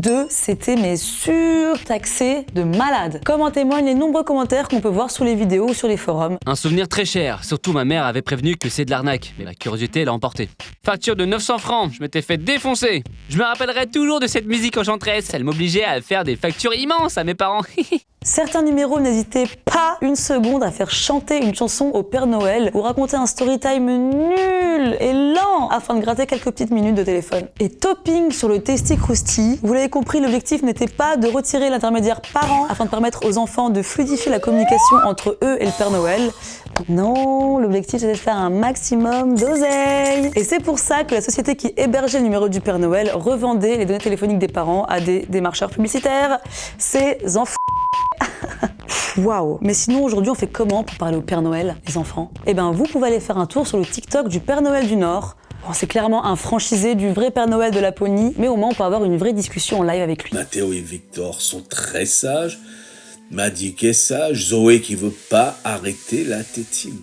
2, c'était mais surtaxé de malade. Comme en témoignent les nombreux commentaires qu'on peut voir sous les vidéos ou sur les forums. Un souvenir très cher, surtout ma mère avait prévenu que c'est de l'arnaque, mais la curiosité l'a emporté. Facture de 900 francs, je m'étais fait défoncer. Je me rappellerai toujours de cette musique enchanteresse, elle m'obligeait à faire des factures immenses à mes parents. Certains numéros n'hésitaient pas une seconde à faire chanter une chanson au Père Noël ou raconter un storytime nul et lent afin de gratter quelques petites minutes de téléphone. Et topping sur le Tasty Krusty, vous l'avez compris, l'objectif n'était pas de retirer l'intermédiaire parent afin de permettre aux enfants de fluidifier la communication entre eux et le Père Noël. Non, l'objectif c'était de faire un maximum d'oseille. Et c'est pour ça que la société qui hébergeait le numéro du Père Noël revendait les données téléphoniques des parents à des démarcheurs publicitaires. Ces enfants. Waouh! Mais sinon, aujourd'hui, on fait comment pour parler au Père Noël, les enfants? Eh ben, vous pouvez aller faire un tour sur le TikTok du Père Noël du Nord. Bon, c'est clairement un franchisé du vrai Père Noël de Laponie, mais au moins, on peut avoir une vraie discussion en live avec lui. Mathéo et Victor sont très sages. Madik est sage. Zoé qui veut pas arrêter la tétine.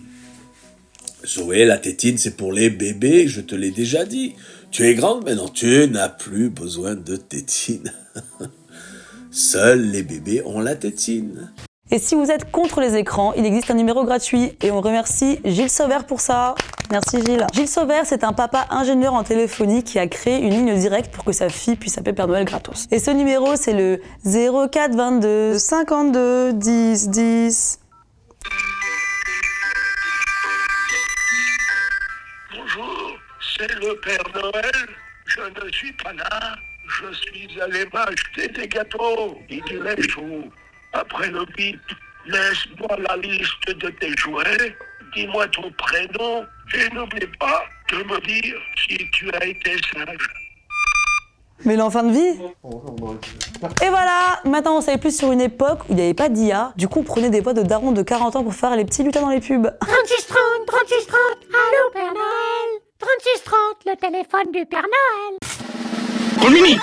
Zoé, la tétine, c'est pour les bébés, je te l'ai déjà dit. Tu es grande maintenant, tu n'as plus besoin de tétine. Seuls les bébés ont la tétine. Et si vous êtes contre les écrans, il existe un numéro gratuit et on remercie Gilles Sauvert pour ça. Merci Gilles. Gilles Sauvert, c'est un papa ingénieur en téléphonie qui a créé une ligne directe pour que sa fille puisse appeler Père Noël gratos. Et ce numéro, c'est le 04 22 52 10 10. Bonjour, c'est le Père Noël. Je ne suis pas là. Je suis allé m'acheter des gâteaux et du lait chaud. Après le bip, laisse-moi la liste de tes jouets, dis-moi ton prénom et n'oublie pas de me dire si tu as été sage. Mais l'enfant de vie. Et voilà, maintenant on savait plus sur une époque où il n'y avait pas d'IA, du coup on prenait des voix de darons de 40 ans pour faire les petits lutins dans les pubs. 3630, 3630, allô Père Noël. 3630, le téléphone du Père Noël. Oh Mimi,